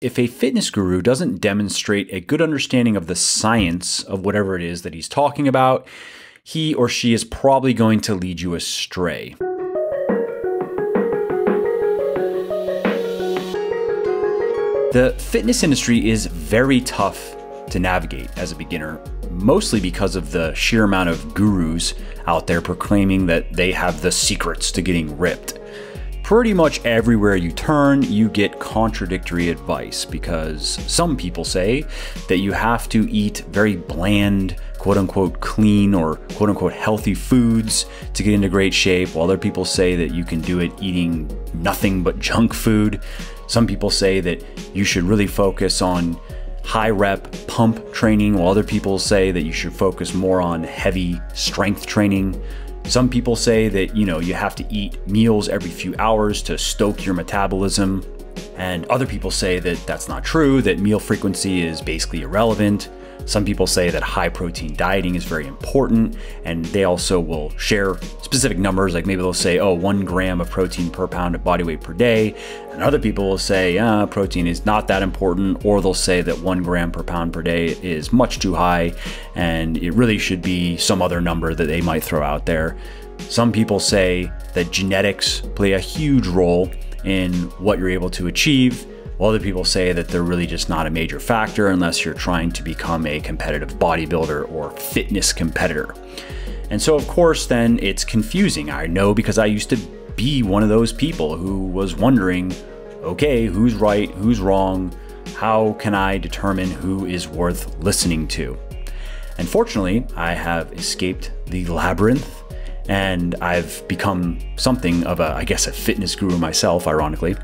if a fitness guru doesn't demonstrate a good understanding of the science of whatever it is that he's talking about, he or she is probably going to lead you astray. The fitness industry is very tough to navigate as a beginner, mostly because of the sheer amount of gurus out there proclaiming that they have the secrets to getting ripped. Pretty much everywhere you turn, you get contradictory advice, because some people say that you have to eat very bland, quote-unquote clean or quote-unquote healthy foods to get into great shape, while other people say that you can do it eating nothing but junk food. Some people say that you should really focus on high rep pump training, while other people say that you should focus more on heavy strength training. Some people say that, you have to eat meals every few hours to stoke your metabolism. And other people say that that's not true, that meal frequency is basically irrelevant. Some people say that high protein dieting is very important, and they also will share specific numbers, like maybe they'll say, 1 gram of protein per pound of body weight per day. And other people will say, protein is not that important, or they'll say that 1 gram per pound per day is much too high, and it really should be some other number that they might throw out there. Some people say that genetics play a huge role in what you're able to achieve, while other people say that they're really just not a major factor unless you're trying to become a competitive bodybuilder or fitness competitor. And so of course then it's confusing. I know, because I used to be one of those people who was wondering, okay, who's right, who's wrong? How can I determine who is worth listening to? And fortunately, I have escaped the labyrinth, and I've become something of a fitness guru myself, ironically.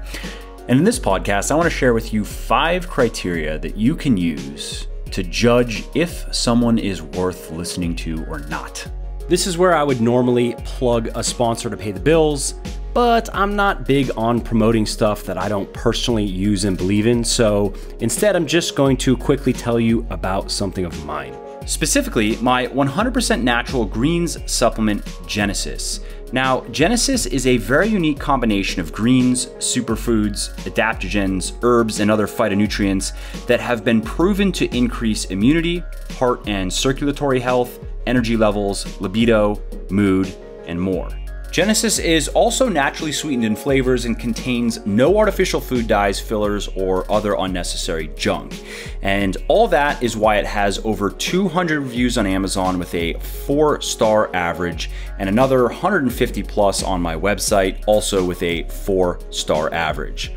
And in this podcast, I want to share with you 5 criteria that you can use to judge if someone is worth listening to or not. This is where I would normally plug a sponsor to pay the bills, but I'm not big on promoting stuff that I don't personally use and believe in. So instead, I'm just going to quickly tell you about something of mine. Specifically, my 100% natural greens supplement, Genesis. Now, Genesis is a very unique combination of greens, superfoods, adaptogens, herbs, and other phytonutrients that have been proven to increase immunity, heart and circulatory health, energy levels, libido, mood, and more. Genesis is also naturally sweetened in flavors and contains no artificial food dyes, fillers, or other unnecessary junk. And all that is why it has over 200 reviews on Amazon with a 4-star average, and another 150 plus on my website, also with a 4-star average.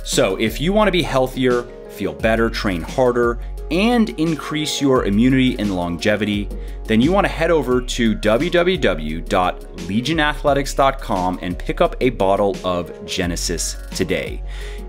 So if you want to be healthier, feel better, train harder, and increase your immunity and longevity, then you want to head over to www.legionathletics.com and pick up a bottle of Genesis today.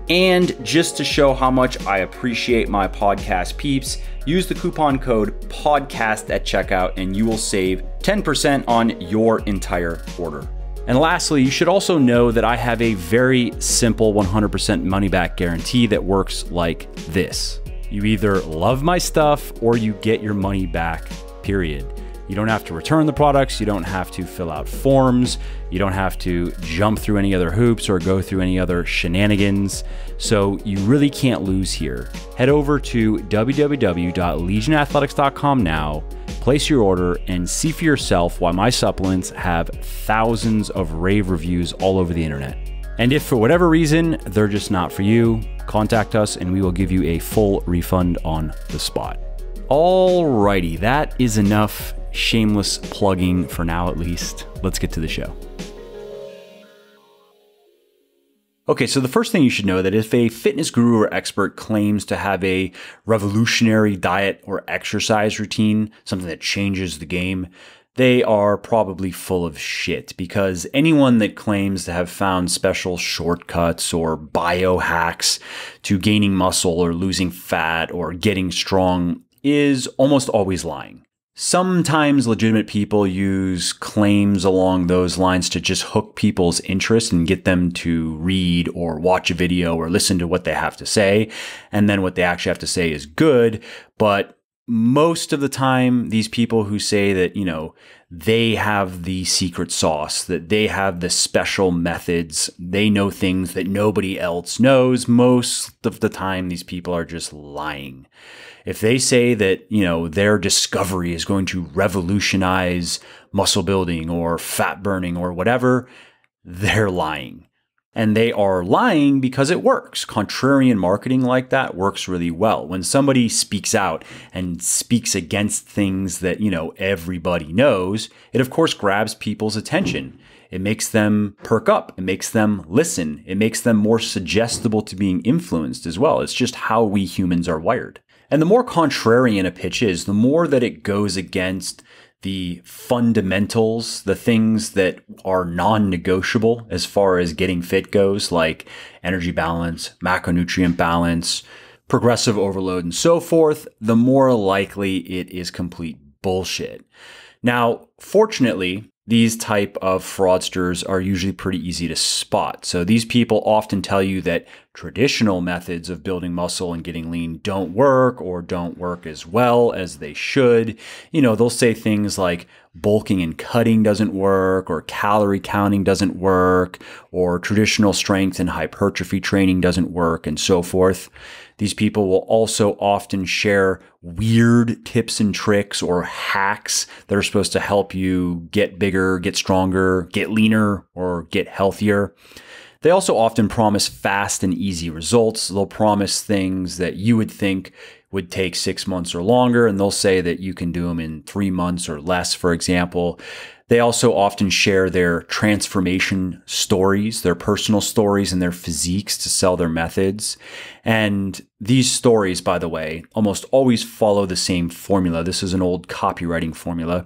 And just to show how much I appreciate my podcast peeps, use the coupon code PODCAST at checkout and you will save 10% on your entire order. And lastly, you should also know that I have a very simple 100% money back guarantee that works like this. You either love my stuff or you get your money back, period. You don't have to return the products. You don't have to fill out forms. You don't have to jump through any other hoops or go through any other shenanigans. So you really can't lose here. Head over to www.legionathletics.com now, place your order, and see for yourself why my supplements have thousands of rave reviews all over the internet. And if for whatever reason they're just not for you, contact us and we will give you a full refund on the spot. Alrighty, that is enough shameless plugging for now, at least. Let's get to the show. Okay, so the first thing you should know that if a fitness guru or expert claims to have a revolutionary diet or exercise routine, something that changes the game, they are probably full of shit, because anyone that claims to have found special shortcuts or biohacks to gaining muscle or losing fat or getting strong is almost always lying. Sometimes legitimate people use claims along those lines to just hook people's interest and get them to read or watch a video or listen to what they have to say. And then what they actually have to say is good, but most of the time, these people who say that, they have the secret sauce, that they have the special methods, they know things that nobody else knows, most of the time, these people are just lying. If they say that, their discovery is going to revolutionize muscle building or fat burning or whatever, they're lying. And they are lying because it works. Contrarian marketing like that works really well. When somebody speaks out and speaks against things that, everybody knows, it of course grabs people's attention. It makes them perk up. It makes them listen. It makes them more suggestible to being influenced as well. It's just how we humans are wired. And the more contrarian a pitch is, the more that it goes against the fundamentals, the things that are non-negotiable as far as getting fit goes, like energy balance, macronutrient balance, progressive overload, and so forth, the more likely it is complete bullshit. Now, fortunately, these type of fraudsters are usually pretty easy to spot. So these people often tell you that traditional methods of building muscle and getting lean don't work or don't work as well as they should. They'll say things like bulking and cutting doesn't work, or calorie counting doesn't work, or traditional strength and hypertrophy training doesn't work, and so forth. These people will also often share weird tips and tricks or hacks that are supposed to help you get bigger, get stronger, get leaner, or get healthier. They also often promise fast and easy results. They'll promise things that you would think would take 6 months or longer, and they'll say that you can do them in 3 months or less, for example. They also often share their transformation stories, their personal stories, and their physiques to sell their methods. And these stories, by the way, almost always follow the same formula. This is an old copywriting formula,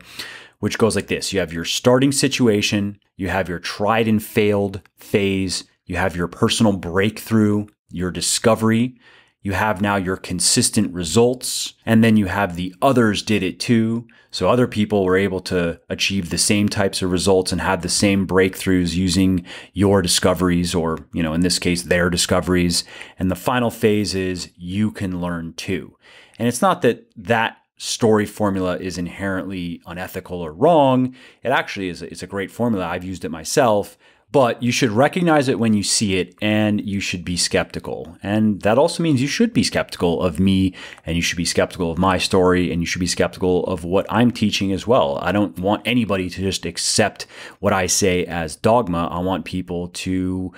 which goes like this. You have your starting situation, you have your tried and failed phase, you have your personal breakthrough, your discovery, you have now your consistent results, and then you have the others did it too. So other people were able to achieve the same types of results and have the same breakthroughs using your discoveries, or, in this case, their discoveries. And the final phase is you can learn too. And it's not that that story formula is inherently unethical or wrong. It actually is. It's a great formula. I've used it myself. But you should recognize it when you see it, and you should be skeptical. And that also means you should be skeptical of me, and you should be skeptical of my story, and you should be skeptical of what I'm teaching as well. I don't want anybody to just accept what I say as dogma. I want people to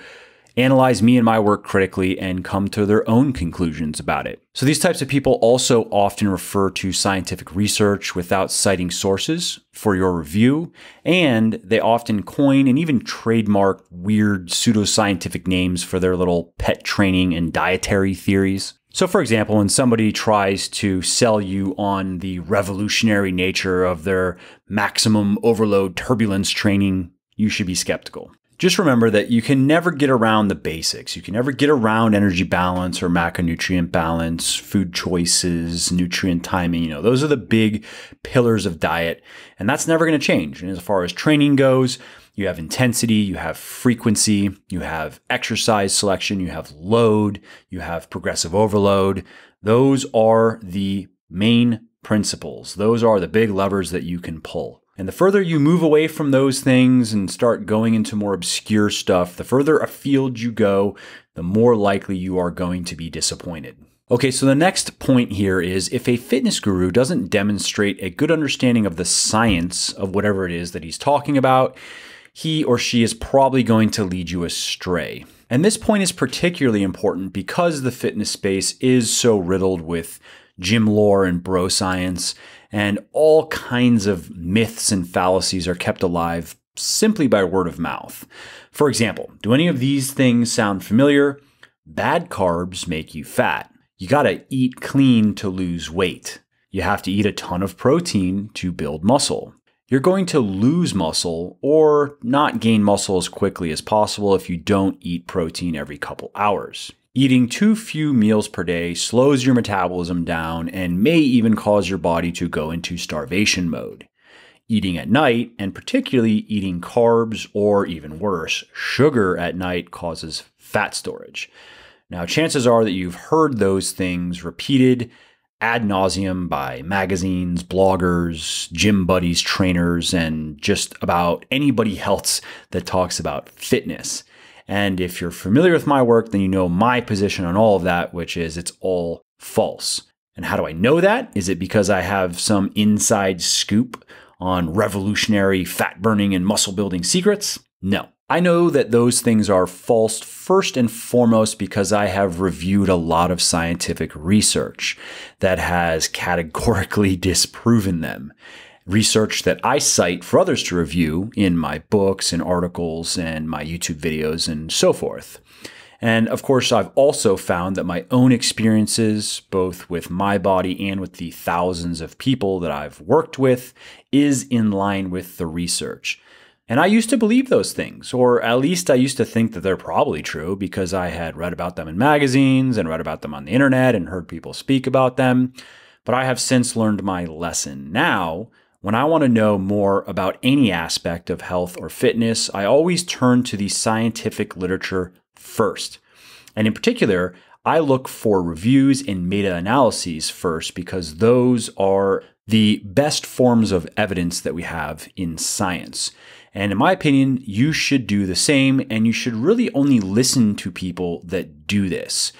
analyze me and my work critically and come to their own conclusions about it. So these types of people also often refer to scientific research without citing sources for your review, and they often coin and even trademark weird pseudoscientific names for their little pet training and dietary theories. So for example, when somebody tries to sell you on the revolutionary nature of their maximum overload turbulence training, you should be skeptical. Just remember that you can never get around the basics. You can never get around energy balance or macronutrient balance, food choices, nutrient timing. Those are the big pillars of diet, and that's never going to change. And as far as training goes, you have intensity, you have frequency, you have exercise selection, you have load, you have progressive overload. Those are the main principles. Those are the big levers that you can pull. And the further you move away from those things and start going into more obscure stuff, the further afield you go, the more likely you are going to be disappointed. Okay, so the next point here is if a fitness guru doesn't demonstrate a good understanding of the science of whatever it is that he's talking about, he or she is probably going to lead you astray. And this point is particularly important because the fitness space is so riddled with gym lore and bro science, and all kinds of myths and fallacies are kept alive simply by word of mouth. For example, do any of these things sound familiar? Bad carbs make you fat. You gotta eat clean to lose weight. You have to eat a ton of protein to build muscle. You're going to lose muscle or not gain muscle as quickly as possible if you don't eat protein every couple hours. Eating too few meals per day slows your metabolism down and may even cause your body to go into starvation mode. Eating at night, and particularly eating carbs or even worse, sugar at night, causes fat storage. Now, chances are that you've heard those things repeated ad nauseum by magazines, bloggers, gym buddies, trainers, and just about anybody else that talks about fitness. And if you're familiar with my work, then you know my position on all of that, which is it's all false. And how do I know that? Is it because I have some inside scoop on revolutionary fat burning and muscle building secrets? No. I know that those things are false first and foremost because I have reviewed a lot of scientific research that has categorically disproven them. Research that I cite for others to review in my books and articles and my YouTube videos and so forth. And of course, I've also found that my own experiences, both with my body and with the thousands of people that I've worked with, is in line with the research. And I used to believe those things, or at least I used to think that they're probably true because I had read about them in magazines and read about them on the internet and heard people speak about them. But I have since learned my lesson. Now, when I want to know more about any aspect of health or fitness, I always turn to the scientific literature first. And in particular, I look for reviews and meta-analyses first because those are the best forms of evidence that we have in science. And in my opinion, you should do the same, and you should really only listen to people that do this.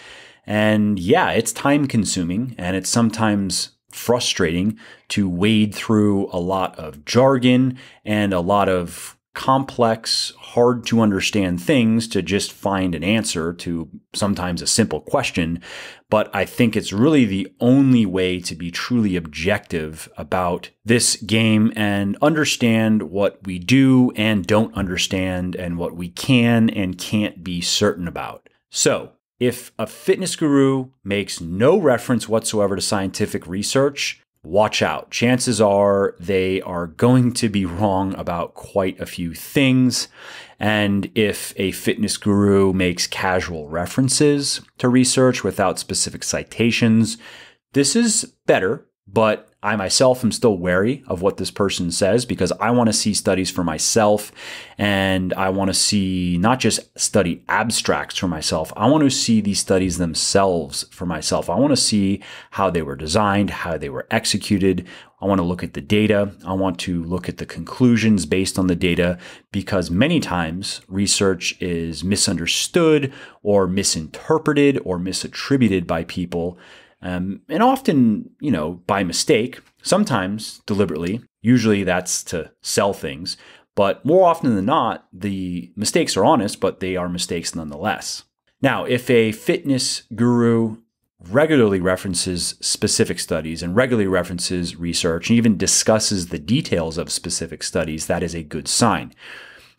And yeah, it's time consuming, and it's sometimes frustrating to wade through a lot of jargon and a lot of complex, hard to understand things to just find an answer to sometimes a simple question. But I think it's really the only way to be truly objective about this game and understand what we do and don't understand and what we can and can't be certain about. So, if a fitness guru makes no reference whatsoever to scientific research, watch out. Chances are they are going to be wrong about quite a few things. And if a fitness guru makes casual references to research without specific citations, this is better, but I myself am still wary of what this person says because I want to see studies for myself, and I want to see not just study abstracts for myself. I want to see these studies themselves for myself. I want to see how they were designed, how they were executed. I want to look at the data. I want to look at the conclusions based on the data because many times research is misunderstood or misinterpreted or misattributed by people. And often, by mistake, sometimes deliberately. Usually that's to sell things. But more often than not, the mistakes are honest, but they are mistakes nonetheless. Now, if a fitness guru regularly references specific studies and regularly references research and even discusses the details of specific studies, that is a good sign.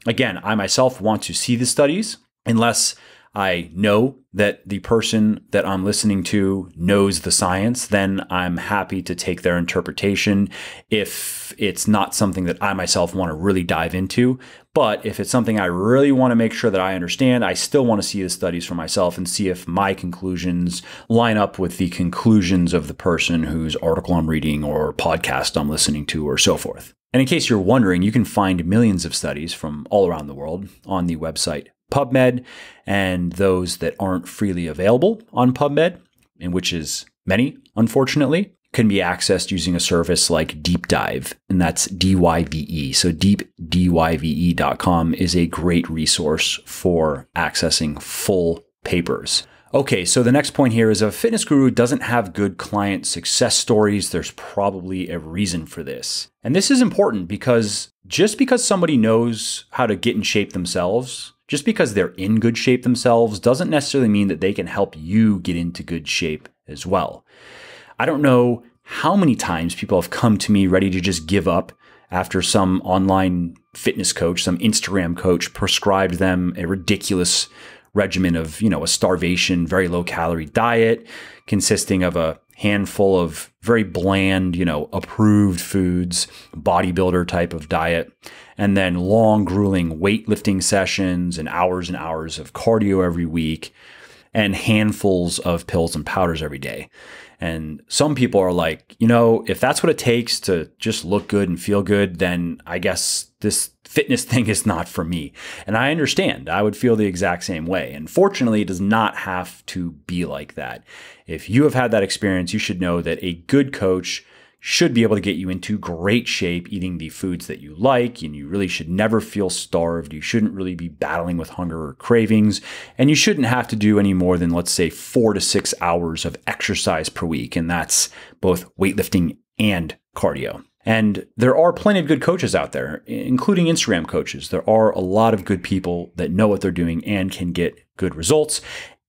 Again, I myself want to see the studies unless I know that the person that I'm listening to knows the science, then I'm happy to take their interpretation if it's not something that I myself want to really dive into. But if it's something I really want to make sure that I understand, I still want to see the studies for myself and see if my conclusions line up with the conclusions of the person whose article I'm reading or podcast I'm listening to or so forth. And in case you're wondering, you can find millions of studies from all around the world on the website PubMed, and those that aren't freely available on PubMed, and which is many, unfortunately, can be accessed using a service like Deep Dive, and that's DYVE. So deepdyve.com is a great resource for accessing full papers. Okay, so the next point here is if a fitness guru doesn't have good client success stories, there's probably a reason for this. And this is important because just because somebody knows how to get in shape themselves, just because they're in good shape themselves doesn't necessarily mean that they can help you get into good shape as well. I don't know how many times people have come to me ready to just give up after some online fitness coach, some Instagram coach prescribed them a ridiculous regimen of, a starvation, very low calorie diet consisting of a handful of very bland, approved foods, bodybuilder type of diet, and then long, grueling weightlifting sessions and hours of cardio every week, and handfuls of pills and powders every day. And some people are like, if that's what it takes to just look good and feel good, then I guess this fitness thing is not for me. And I understand. I would feel the exact same way. And fortunately, it does not have to be like that. If you have had that experience, you should know that a good coach should be able to get you into great shape, eating the foods that you like, and you really should never feel starved. You shouldn't really be battling with hunger or cravings, and you shouldn't have to do any more than, let's say, 4 to 6 hours of exercise per week, and that's both weightlifting and cardio. And there are plenty of good coaches out there, including Instagram coaches. There are a lot of good people that know what they're doing and can get good results,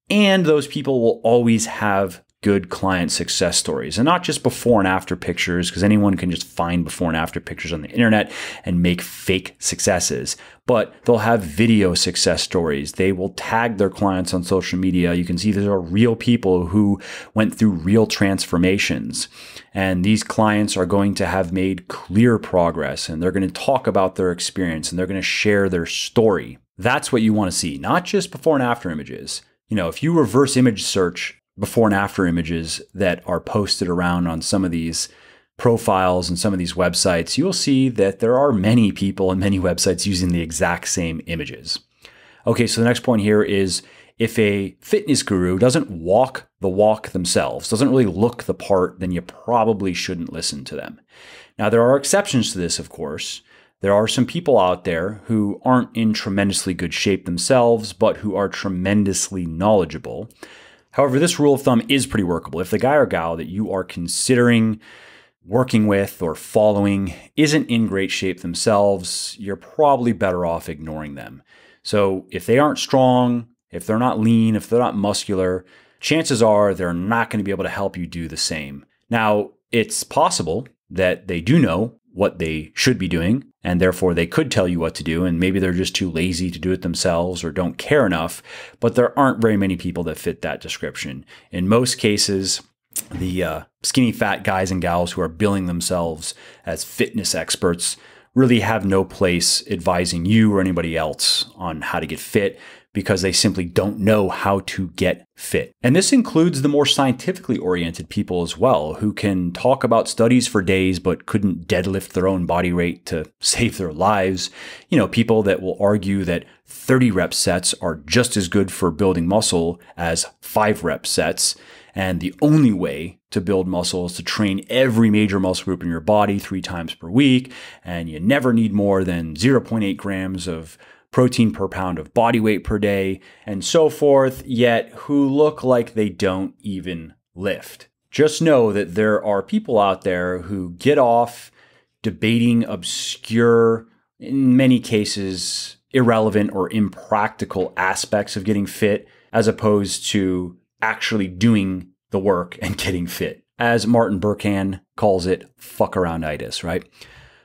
and those people will always have good client success stories, and not just before and after pictures, because anyone can just find before and after pictures on the internet and make fake successes, but they'll have video success stories. They will tag their clients on social media. You can see these are real people who went through real transformations, and these clients are going to have made clear progress, and they're going to talk about their experience, and they're going to share their story. That's what you want to see, not just before and after images. You know, if you reverse image search before and after images that are posted around on some of these profiles and some of these websites, you'll see that there are many people and many websites using the exact same images. Okay, so the next point here is if a fitness guru doesn't walk the walk themselves, doesn't really look the part, then you probably shouldn't listen to them. Now, there are exceptions to this, of course. There are some people out there who aren't in tremendously good shape themselves, but who are tremendously knowledgeable. However, this rule of thumb is pretty workable. If the guy or gal that you are considering working with or following isn't in great shape themselves, you're probably better off ignoring them. So if they aren't strong, if they're not lean, if they're not muscular, chances are they're not going to be able to help you do the same. Now, it's possible that they do know what they should be doing, and therefore they could tell you what to do, and maybe they're just too lazy to do it themselves or don't care enough, but there aren't very many people that fit that description. In most cases, the skinny fat guys and gals who are billing themselves as fitness experts really have no place advising you or anybody else on how to get fit, because they simply don't know how to get fit. And this includes the more scientifically oriented people as well, who can talk about studies for days but couldn't deadlift their own body weight to save their lives. You know, people that will argue that 30 rep sets are just as good for building muscle as 5 rep sets. And the only way to build muscle is to train every major muscle group in your body 3 times per week. And you never need more than 0.8 grams of protein per pound of body weight per day, and so forth, yet who look like they don't even lift. Just know that there are people out there who get off debating obscure, in many cases, irrelevant or impractical aspects of getting fit, as opposed to actually doing the work and getting fit. As Martin Burkhan calls it, fuck-around-itis, right?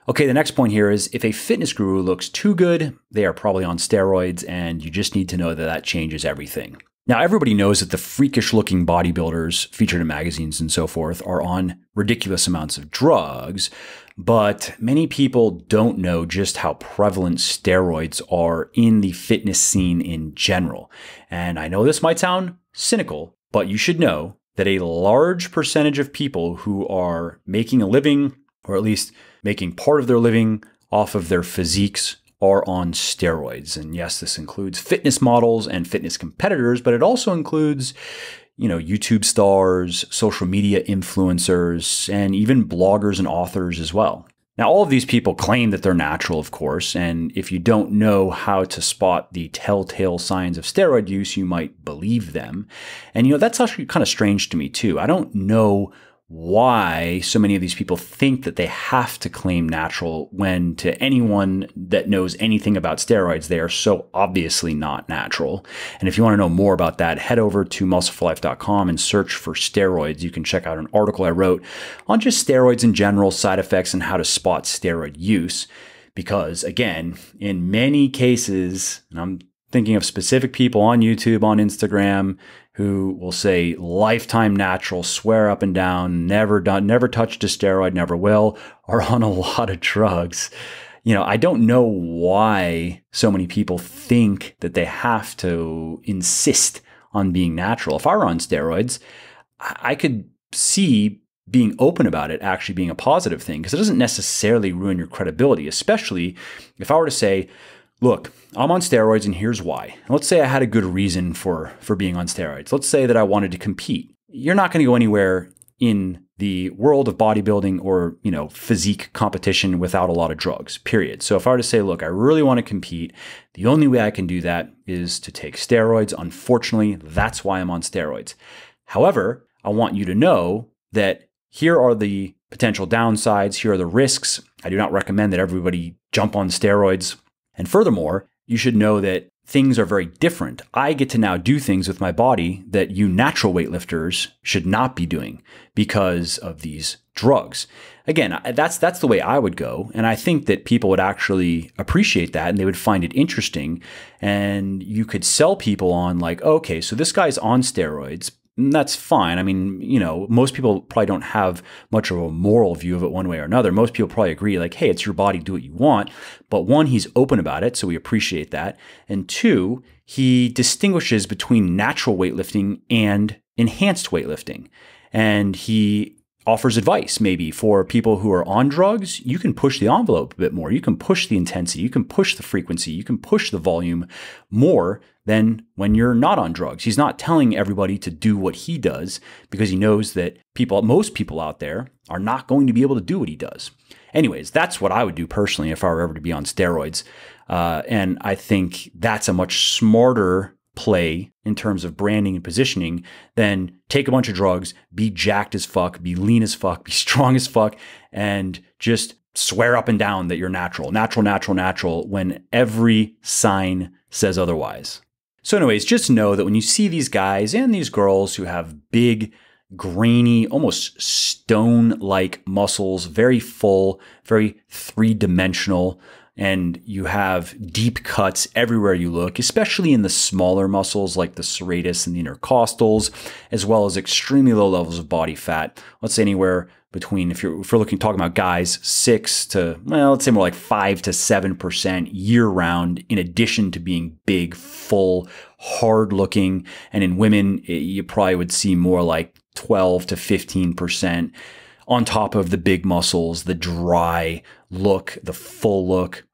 Okay, the next point here is if a fitness guru looks too good, they are probably on steroids, and you just need to know that that changes everything. Now, everybody knows that the freakish-looking bodybuilders featured in magazines and so forth are on ridiculous amounts of drugs, but many people don't know just how prevalent steroids are in the fitness scene in general. And I know this might sound cynical, but you should know that a large percentage of people who are making a living, or at least making part of their living off of their physiques, are on steroids. And yes, this includes fitness models and fitness competitors, but it also includes, you know, YouTube stars, social media influencers, and even bloggers and authors as well. Now, all of these people claim that they're natural, of course, and if you don't know how to spot the telltale signs of steroid use, you might believe them. And, you know, that's actually kind of strange to me, too. I don't know why so many of these people think that they have to claim natural when, to anyone that knows anything about steroids, they are so obviously not natural. And if you want to know more about that, head over to muscleforlife.com and search for steroids. You can check out an article I wrote on just steroids in general, side effects, and how to spot steroid use. Because again, in many cases, and I'm thinking of specific people on YouTube, on Instagram, who will say lifetime natural, swear up and down, never touched a steroid, never will, are on a lot of drugs. You know, I don't know why so many people think that they have to insist on being natural. If I were on steroids, I could see being open about it actually being a positive thing, because it doesn't necessarily ruin your credibility, especially if I were to say, look, I'm on steroids and here's why. And let's say I had a good reason for being on steroids. Let's say that I wanted to compete. You're not going to go anywhere in the world of bodybuilding or, physique competition without a lot of drugs, period. So if I were to say, look, I really want to compete, the only way I can do that is to take steroids. Unfortunately, that's why I'm on steroids. However, I want you to know that here are the potential downsides. Here are the risks. I do not recommend that everybody jump on steroids. And furthermore, you should know that things are very different. I get to now do things with my body that you natural weightlifters should not be doing because of these drugs. Again, that's the way I would go. And I think that people would actually appreciate that and they would find it interesting. And you could sell people on like, okay, so this guy's on steroids. And that's fine. I mean, most people probably don't have much of a moral view of it one way or another. Most people probably agree like, hey, it's your body, do what you want. But one, he's open about it, so we appreciate that. And two, he distinguishes between natural weightlifting and enhanced weightlifting. And he offers advice maybe for people who are on drugs. You can push the envelope a bit more. You can push the intensity. You can push the frequency. You can push the volume more than when you're not on drugs. He's not telling everybody to do what he does because he knows that most people out there are not going to be able to do what he does. Anyways, that's what I would do personally if I were ever to be on steroids. And I think that's a much smarter play in terms of branding and positioning than take a bunch of drugs, be jacked as fuck, be lean as fuck, be strong as fuck, and just swear up and down that you're natural, when every sign says otherwise. So anyways, just know that when you see these guys and these girls who have big, grainy, almost stone-like muscles, very full, very three-dimensional, and you have deep cuts everywhere you look, especially in the smaller muscles like the serratus and the intercostals, as well as extremely low levels of body fat. Let's say anywhere between, if we're talking about guys, 6 to, let's say more like 5 to 7% year round, in addition to being big, full, hard looking. And in women, you probably would see more like 12 to 15% on top of the big muscles, the dry look, the full look.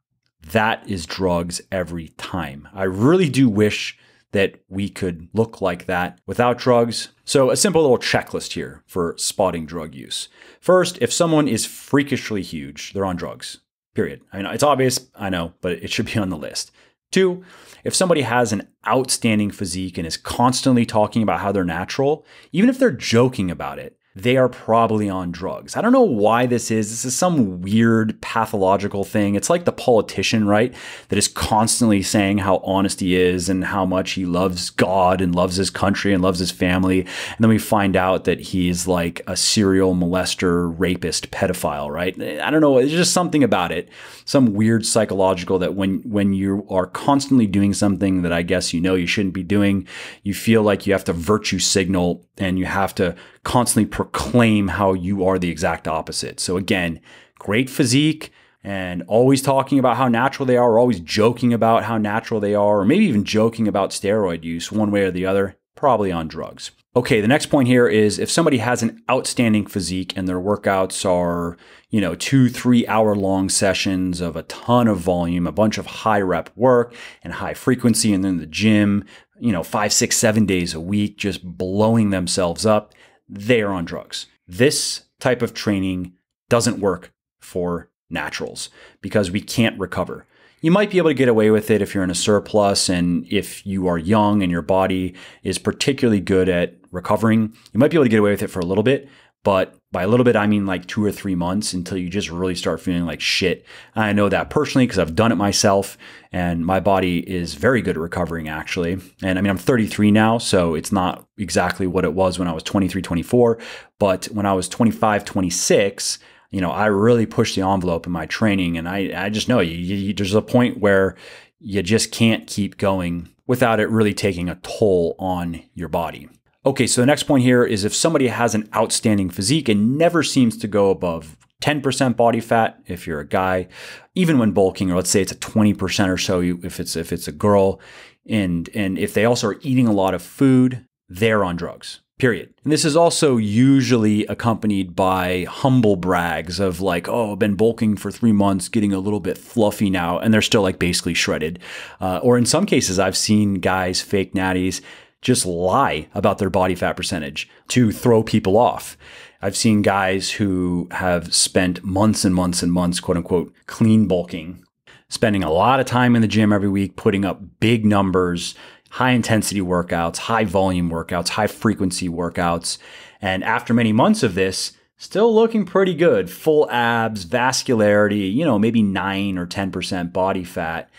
That is drugs every time. I really do wish that we could look like that without drugs. So a simple little checklist here for spotting drug use. First, if someone is freakishly huge, they're on drugs, period. I mean, it's obvious, I know, but it should be on the list. 2, if somebody has an outstanding physique and is constantly talking about how they're natural, even if they're joking about it, they are probably on drugs. I don't know why this is. This is some weird pathological thing. It's like the politician, right? That is constantly saying how honest he is and how much he loves God and loves his country and loves his family. And then we find out that he's like a serial molester, rapist, pedophile, right? I don't know. There's just something about it. Some weird psychological that when you are constantly doing something that I guess you shouldn't be doing, you feel like you have to virtue signal and you have to constantly proclaim how you are the exact opposite. So again, great physique and always talking about how natural they are, or always joking about how natural they are, or maybe even joking about steroid use one way or the other, probably on drugs. Okay, the next point here is if somebody has an outstanding physique and their workouts are, 2-3 hour long sessions of a ton of volume, a bunch of high rep work and high frequency, and then the gym, 5, 6, 7 days a week, just blowing themselves up, they are on drugs. This type of training doesn't work for naturals because we can't recover. You might be able to get away with it if you're in a surplus and if you are young and your body is particularly good at recovering. You might be able to get away with it for a little bit, but by a little bit, I mean like 2 or 3 months until you just really start feeling like shit. I know that personally because I've done it myself and my body is very good at recovering actually. And I mean, I'm 33 now, so it's not exactly what it was when I was 23, 24, but when I was 25, 26, I really pushed the envelope in my training, and I just know there's a point where you just can't keep going without it really taking a toll on your body. Okay, so the next point here is if somebody has an outstanding physique and never seems to go above 10% body fat, if you're a guy, even when bulking, or let's say it's a 20% or so, if it's a girl, and if they also are eating a lot of food, they're on drugs. period. And this is also usually accompanied by humble brags of like, oh, I've been bulking for 3 months, getting a little bit fluffy now, and they're still like basically shredded. Or in some cases, I've seen guys, fake natties, just lie about their body fat percentage to throw people off. I've seen guys who have spent months and months and months, quote unquote, clean bulking, spending a lot of time in the gym every week, putting up big numbers, high intensity workouts, high volume workouts, high frequency workouts. And after many months of this, still looking pretty good, full abs, vascularity, maybe 9 or 10% body fat.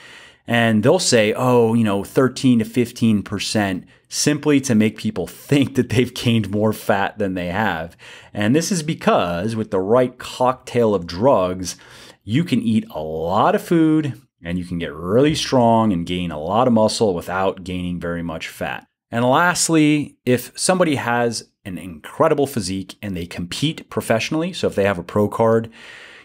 And they'll say, 13 to 15% simply to make people think that they've gained more fat than they have. And this is because with the right cocktail of drugs, you can eat a lot of food and you can get really strong and gain a lot of muscle without gaining very much fat. And lastly, if somebody has an incredible physique and they compete professionally, so if they have a pro card,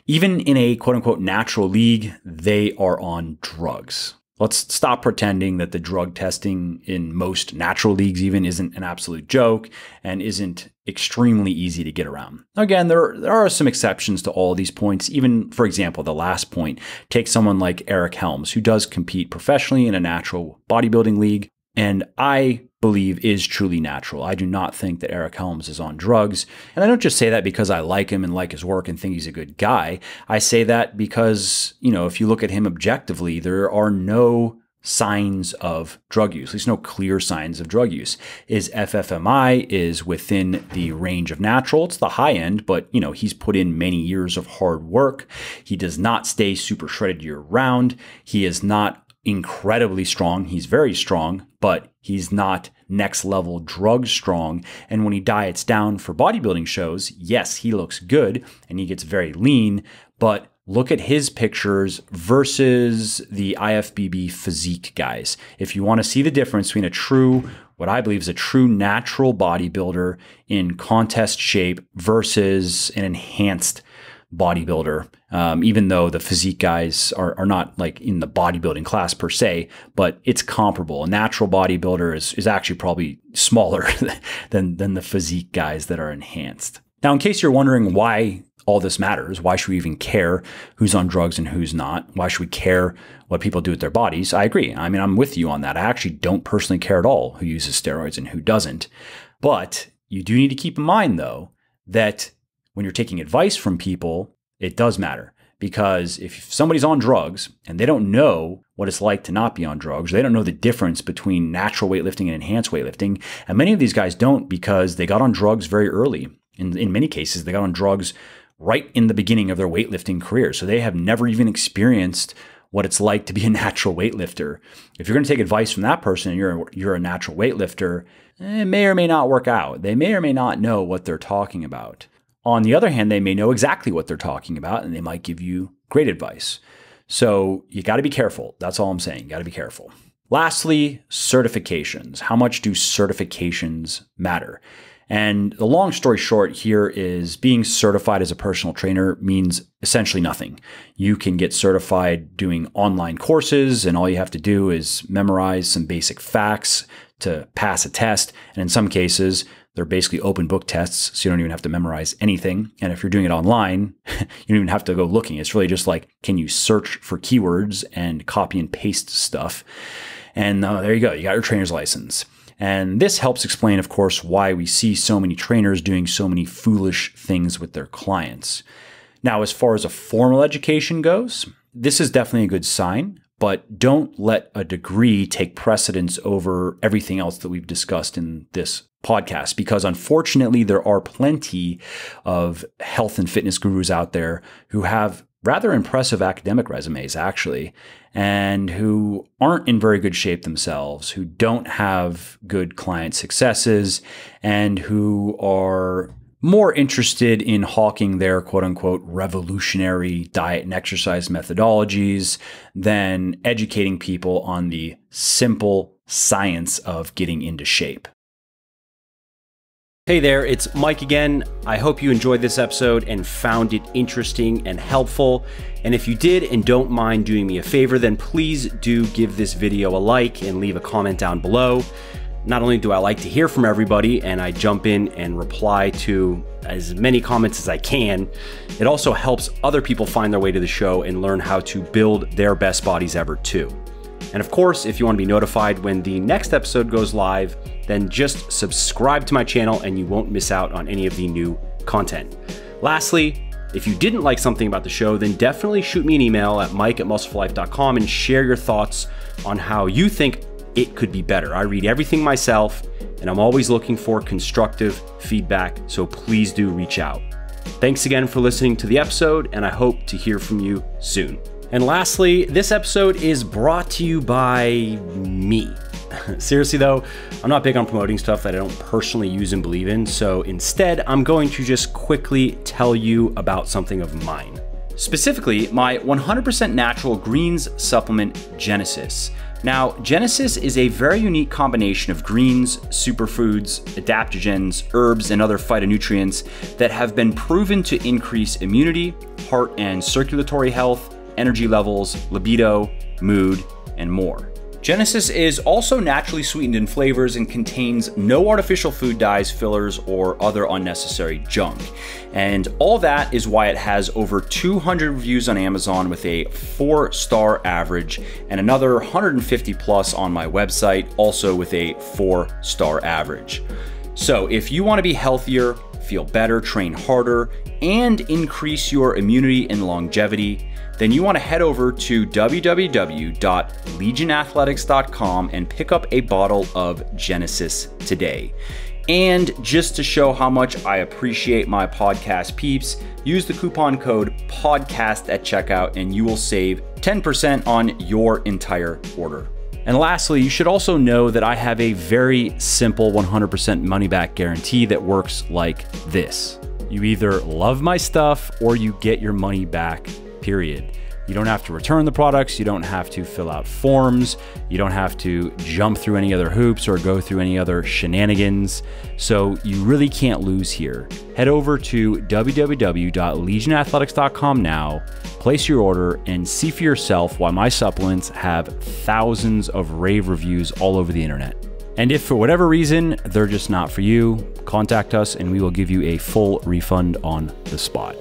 even in a quote unquote natural league, they are on drugs. Let's stop pretending that the drug testing in most natural leagues even isn't an absolute joke and isn't extremely easy to get around. Again, there are some exceptions to all of these points. Even, for example, the last point, take someone like Eric Helms, who does compete professionally in a natural bodybuilding league, and I believe is truly natural. I do not think that Eric Helms is on drugs. And I don't just say that because I like him and like his work and think he's a good guy. I say that because, if you look at him objectively, there are no signs of drug use, at least no clear signs of drug use. His FFMI is within the range of natural. It's the high end, but he's put in many years of hard work. He does not stay super shredded year round. He is not incredibly strong. He's very strong, but he's not next level drug strong. And when he diets down for bodybuilding shows, yes, he looks good and he gets very lean, but look at his pictures versus the IFBB physique guys. If you want to see the difference between what I believe is a true natural bodybuilder in contest shape versus an enhanced bodybuilder, even though the physique guys are not like in the bodybuilding class per se, but it's comparable. A natural bodybuilder is actually probably smaller than the physique guys that are enhanced. Now, in case you're wondering why all this matters, why should we even care who's on drugs and who's not? Why should we care what people do with their bodies? I agree. I mean, I'm with you on that. I actually don't personally care at all who uses steroids and who doesn't. But you do need to keep in mind, though, that when you're taking advice from people, it does matter. Because if somebody's on drugs and they don't know what it's like to not be on drugs, they don't know the difference between natural weightlifting and enhanced weightlifting. And many of these guys don't because they got on drugs very early. In many cases, they got on drugs right in the beginning of their weightlifting career. So they have never even experienced what it's like to be a natural weightlifter. If you're going to take advice from that person and you're a natural weightlifter, it may or may not work out. They may or may not know what they're talking about. On the other hand, they may know exactly what they're talking about and they might give you great advice. So you got to be careful. That's all I'm saying. You got to be careful. Lastly, certifications. How much do certifications matter? And the long story short here is being certified as a personal trainer means essentially nothing. You can get certified doing online courses and all you have to do is memorize some basic facts to pass a test. And in some cases, they're basically open book tests, so you don't even have to memorize anything. And if you're doing it online, you don't even have to go looking. It's really just like, can you search for keywords and copy and paste stuff? And there you go. You got your trainer's license. And this helps explain, of course, why we see so many trainers doing so many foolish things with their clients. Now, as far as a formal education goes, this is definitely a good sign, but don't let a degree take precedence over everything else that we've discussed in this podcast, because unfortunately, there are plenty of health and fitness gurus out there who have rather impressive academic resumes, actually, and who aren't in very good shape themselves, who don't have good client successes, and who are more interested in hawking their quote-unquote revolutionary diet and exercise methodologies than educating people on the simple science of getting into shape. Hey there, it's Mike again. I hope you enjoyed this episode and found it interesting and helpful. And if you did and don't mind doing me a favor, then please do give this video a like and leave a comment down below. Not only do I like to hear from everybody and I jump in and reply to as many comments as I can, it also helps other people find their way to the show and learn how to build their best bodies ever too. And of course, if you want to be notified when the next episode goes live, then just subscribe to my channel and you won't miss out on any of the new content. Lastly, if you didn't like something about the show, then definitely shoot me an email at mike@muscleforlife.com and share your thoughts on how you think it could be better. I read everything myself and I'm always looking for constructive feedback, so please do reach out. Thanks again for listening to the episode, and I hope to hear from you soon. And lastly, this episode is brought to you by me. Seriously though, I'm not big on promoting stuff that I don't personally use and believe in, so instead I'm going to just quickly tell you about something of mine. Specifically, my 100% natural greens supplement, Genesis. Now, Genesis is a very unique combination of greens, superfoods, adaptogens, herbs, and other phytonutrients that have been proven to increase immunity, heart and circulatory health, energy levels, libido, mood, and more. Genesis is also naturally sweetened in flavors and contains no artificial food dyes, fillers, or other unnecessary junk. And all that is why it has over 200 reviews on Amazon with a 4-star average, and another 150 plus on my website, also with a 4-star average. So if you want to be healthier, feel better, train harder, and increase your immunity and longevity, then you want to head over to www.legionathletics.com and pick up a bottle of Genesis today. And just to show how much I appreciate my podcast peeps, use the coupon code PODCAST at checkout and you will save 10% on your entire order. And lastly, you should also know that I have a very simple 100% money back guarantee that works like this. You either love my stuff or you get your money back, period. You don't have to return the products. You don't have to fill out forms. You don't have to jump through any other hoops or go through any other shenanigans. So you really can't lose here. Head over to www.legionathletics.com now, place your order, and see for yourself why my supplements have thousands of rave reviews all over the internet. And if for whatever reason they're just not for you, contact us and we will give you a full refund on the spot.